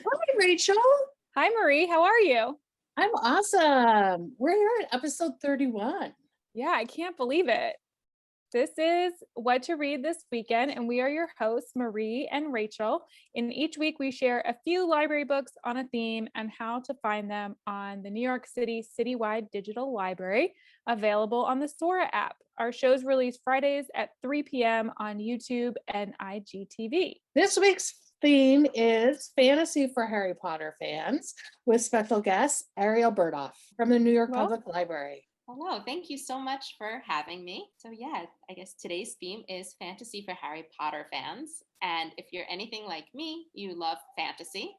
Hi, Rachel. Hi, Marie. How are you? I'm awesome. We're here at episode 31. Yeah, I can't believe it. This is What to Read This Weekend, and we are your hosts, Marie and Rachel. In each week, we share a few library books on a theme and how to find them on the New York City Citywide Digital Library, available on the Sora app. Our shows release Fridays at 3 p.m. on YouTube and IGTV. This week's theme is fantasy for Harry Potter fans with special guest Ariel Birdoff from the New York Well, Public Library. Hello, thank you so much for having me. So, yeah, I guess today's theme is fantasy for Harry Potter fans. And if you're anything like me, you love fantasy.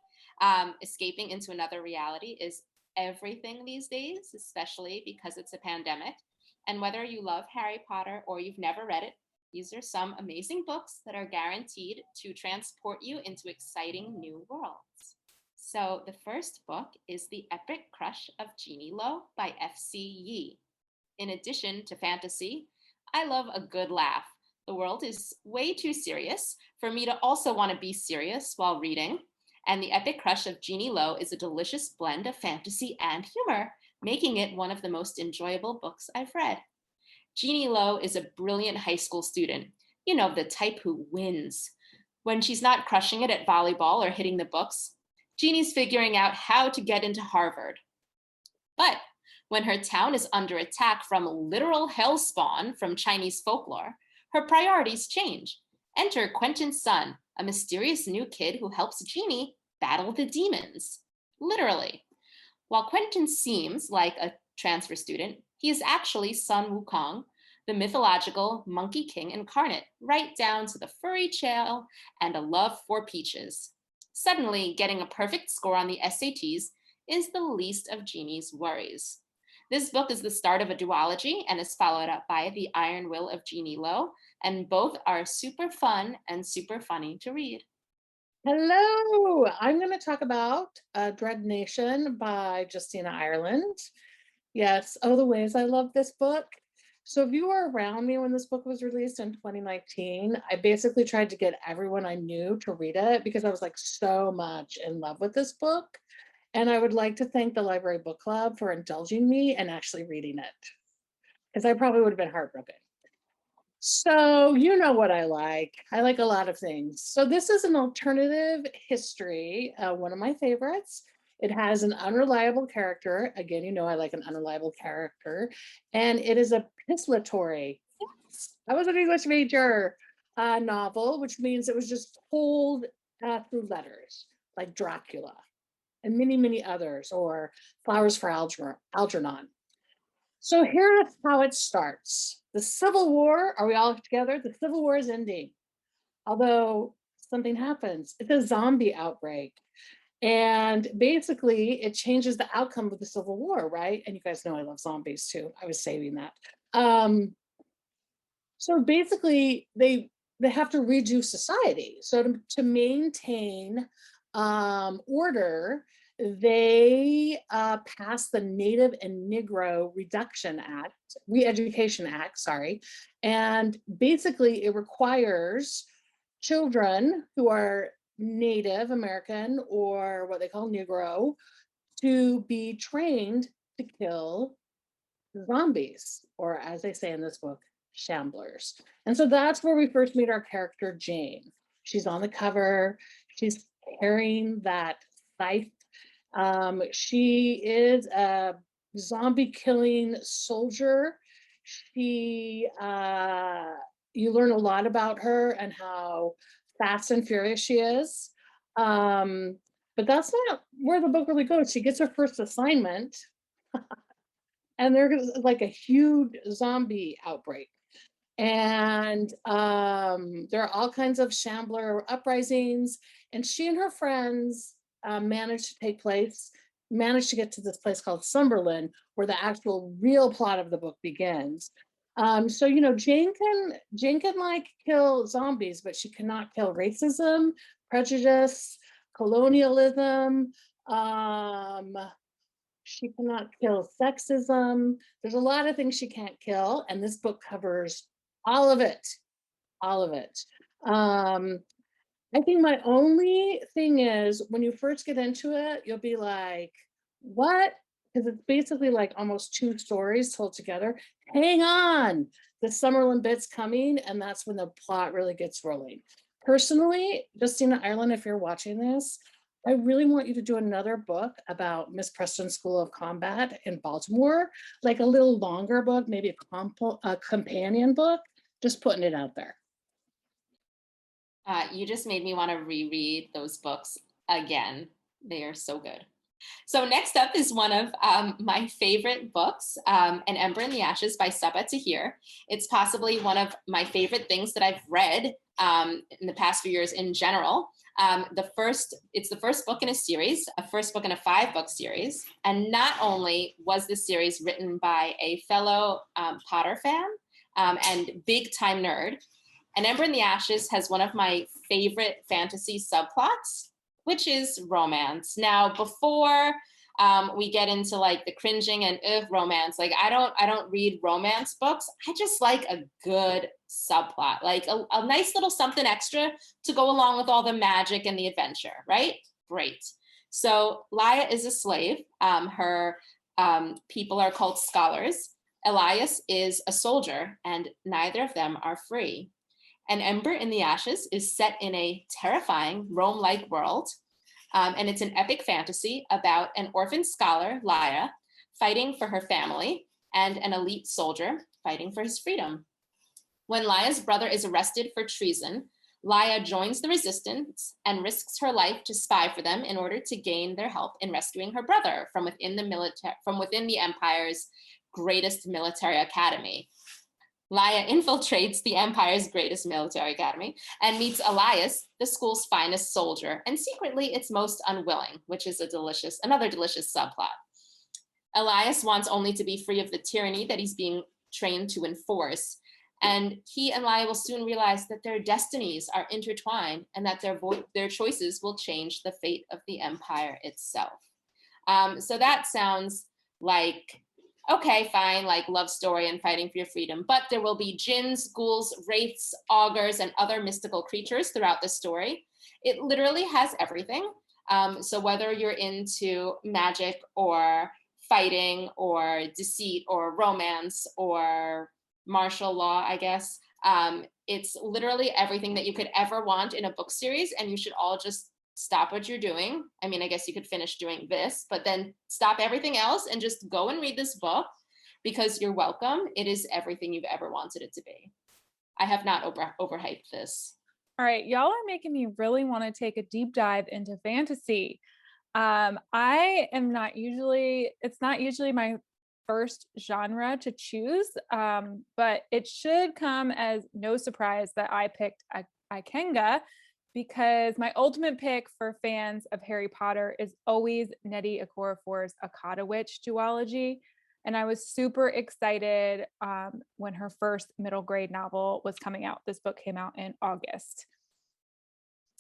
Escaping into another reality is everything these days, especially because it's a pandemic. And whether you love Harry Potter or you've never read it, these are some amazing books that are guaranteed to transport you into exciting new worlds. So the first book is The Epic Crush of Genie Lo by F.C. Yee. In addition to fantasy, I love a good laugh. The world is way too serious for me to also want to be serious while reading. And The Epic Crush of Genie Lo is a delicious blend of fantasy and humor, making it one of the most enjoyable books I've read. Genie Lo is a brilliant high school student, you know, the type who wins. When she's not crushing it at volleyball or hitting the books, Jeannie's figuring out how to get into Harvard. But when her town is under attack from literal hellspawn from Chinese folklore, her priorities change. Enter Quentin's son, a mysterious new kid who helps Jeannie battle the demons. Literally. While Quentin seems like a transfer student, he is actually Sun Wukong, the mythological Monkey King incarnate, right down to the furry tail and a love for peaches. Suddenly, getting a perfect score on the SATs is the least of Jeannie's worries. This book is the start of a duology and is followed up by The Iron Will of Genie Lo, and both are super fun and super funny to read. Hello. I'm going to talk about Dread Nation by Justina Ireland. Yes. Oh, the ways I love this book. So if you were around me when this book was released in 2019, I basically tried to get everyone I knew to read it because I was like so much in love with this book. And I would like to thank the Library Book Club for indulging me and actually reading it, because I probably would have been heartbroken. So you know what I like. I like a lot of things. So this is an alternative history, one of my favorites. It has an unreliable character. Again, you know I like an unreliable character. And it is a epistolatory. Yes, I was an English major novel, which means it was just told through letters, like Dracula and many, many others, or Flowers for Algernon. So here's how it starts. The Civil War, are we all together? The Civil War is ending. Although something happens, it's a zombie outbreak. And basically, it changes the outcome of the Civil War, right? And you guys know I love zombies too. I was saving that. So basically, they have to redo society. So to maintain order, they passed the Native and Negro Re-Education Act, sorry. And basically it requires children who are Native American or what they call Negro to be trained to kill zombies, or as they say in this book, shamblers. And so that's where we first meet our character, Jane. She's on the cover. She's carrying that scythe. She is a zombie killing soldier. You learn a lot about her and how fast and furious she is. But that's not where the book really goes. She gets her first assignment and there's like a huge zombie outbreak. And there are all kinds of shambler uprisings, and she and her friends managed to get to this place called Sumberlin, where the actual real plot of the book begins. So you know, Jane can like kill zombies, but she cannot kill racism, prejudice, colonialism. She cannot kill sexism. There's a lot of things she can't kill, and this book covers all of it, all of it. I think my only thing is when you first get into it, you'll be like, what? Because it's basically like almost two stories told together. Hang on, the Summerlin bit's coming, and that's when the plot really gets rolling. Personally, Justina Ireland, if you're watching this, I really want you to do another book about Miss Preston School of Combat in Baltimore, like a little longer book, maybe a companion book, just putting it out there. You just made me want to reread those books again. They are so good. So next up is one of my favorite books, An Ember in the Ashes by Sabaa Tahir. It's possibly one of my favorite things that I've read in the past few years in general. It's the first book in a series, a first book in a 5-book series. And not only was this series written by a fellow Potter fan and big time nerd, An Ember in the Ashes has one of my favorite fantasy subplots, which is romance. Now, before we get into like the cringing and romance, like I don't read romance books. I just like a good subplot, like a nice little something extra to go along with all the magic and the adventure, right? Great. So Laia is a slave. Her people are called scholars. Elias is a soldier, and neither of them are free. An Ember in the Ashes is set in a terrifying Rome-like world, and it's an epic fantasy about an orphan scholar, Laia, fighting for her family, and an elite soldier fighting for his freedom. When Laia's brother is arrested for treason, Laia joins the resistance and risks her life to spy for them in order to gain their help in rescuing her brother from within the Empire's greatest military academy. Laia infiltrates the Empire's greatest military academy and meets Elias, the school's finest soldier, and secretly its most unwilling, which is another delicious subplot. Elias wants only to be free of the tyranny that he's being trained to enforce, and he and Laia will soon realize that their destinies are intertwined and that their choices will change the fate of the Empire itself. So that sounds like, okay, fine, like love story and fighting for your freedom, but there will be jinns, ghouls, wraiths, augurs, and other mystical creatures throughout the story. It literally has everything. So whether you're into magic or fighting or deceit or romance or martial law, I guess, it's literally everything that you could ever want in a book series, and you should all just stop what you're doing. I mean, I guess you could finish doing this, but then stop everything else and just go and read this book, because you're welcome. It is everything you've ever wanted it to be. I have not overhyped this. All right, y'all are making me really want to take a deep dive into fantasy. I am not usually, it's not usually my first genre to choose, but it should come as no surprise that I picked Ikenga, because my ultimate pick for fans of Harry Potter is always Nnedi Okorafor's Akata Witch duology. And I was super excited when her first middle grade novel was coming out. This book came out in August.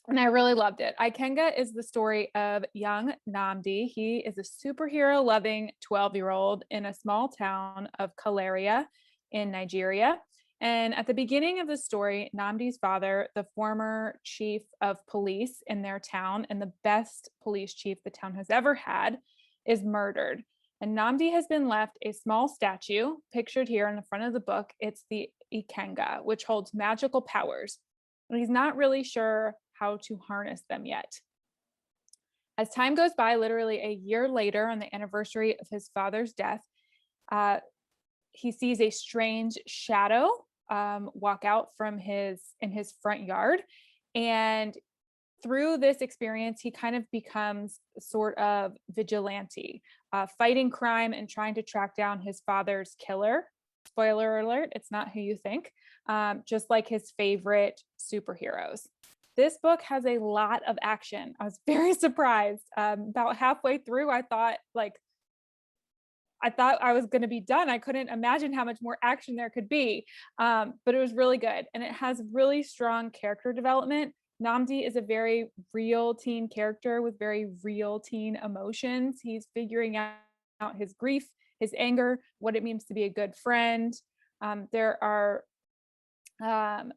And I really loved it. Ikenga is the story of young Nnedi. He is a superhero-loving 12-year-old in a small town of Kalaria in Nigeria. And at the beginning of the story, Nnedi's father, the former chief of police in their town and the best police chief the town has ever had, is murdered. And Nnedi has been left a small statue, pictured here in the front of the book. It's the Ikenga, which holds magical powers. And he's not really sure how to harness them yet. As time goes by, literally a year later, on the anniversary of his father's death, he sees a strange shadow walk out from in his front yard. And through this experience, he kind of becomes sort of vigilante, fighting crime and trying to track down his father's killer. Spoiler alert, it's not who you think, just like his favorite superheroes. This book has a lot of action. I was very surprised. About halfway through, I thought I was going to be done. I couldn't imagine how much more action there could be, but it was really good. And it has really strong character development. Nnedi is a very real teen character with very real teen emotions. He's figuring out his grief, his anger, what it means to be a good friend. There are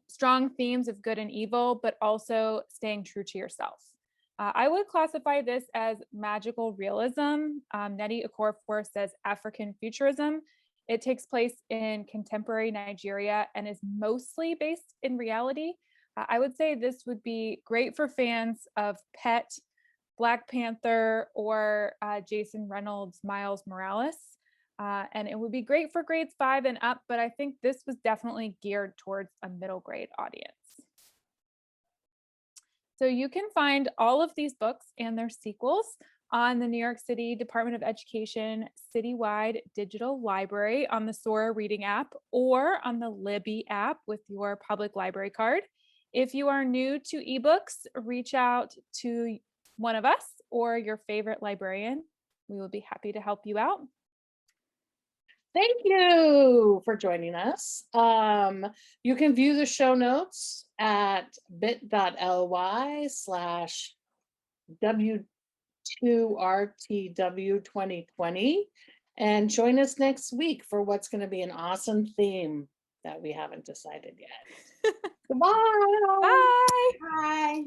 strong themes of good and evil, but also staying true to yourself. I would classify this as magical realism. Nnedi Okorafor says African futurism. It takes place in contemporary Nigeria and is mostly based in reality. I would say this would be great for fans of Pet, Black Panther, or Jason Reynolds' Miles Morales. And it would be great for grades 5 and up, but I think this was definitely geared towards a middle grade audience. So you can find all of these books and their sequels on the New York City Department of Education Citywide Digital Library on the Sora reading app or on the Libby app with your public library card. If you are new to ebooks, reach out to one of us or your favorite librarian. We will be happy to help you out. Thank you for joining us. You can view the show notes at bit.ly/W2RTW2020 and join us next week for what's going to be an awesome theme that we haven't decided yet. Goodbye. Bye. Bye.